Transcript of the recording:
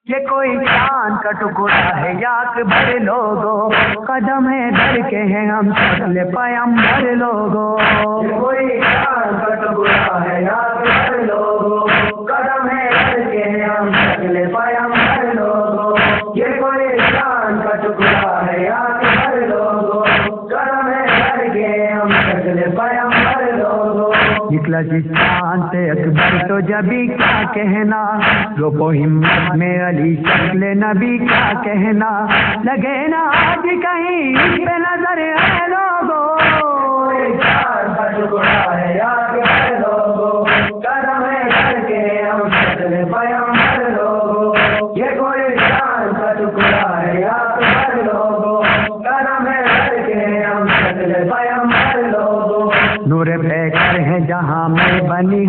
یہ کوئی چاند کا ٹکڑا ہے یا اکبر لوگو، قدم ہے در کے ہیں ہم شکل پیمبر لوگو۔ یہ کوئی چاند کا ٹکڑا ہے یا اکبر لوگو، قدم ہے در کے ہیں ہم شکل پیمبر لوگو۔ یہ کوئی چاند کا ٹکڑا ہے یا اکبر لوگو، قدم ہے در کے ہیں ہم شکل پیمبر لوگو۔ نکلا جس چاند سے اکبر تو جبھی کیا کہنا، روپو ہمت میں علی شکل نبی کیا کہنا، لگے نا آج کہیں اس پہ نظر ہے لوگو۔ چاند کا ٹکڑا ہے یا اکبر لوگو، قدم ہے در کے ہم شکل پیمبر لوگو۔ یہ کوئی چاند کا ٹکڑا ہے یا اکبر لوگو، قدم ہے در کے ہم شکل پیمبر لوگو۔ نور پیکر ہے جہاں میں بنی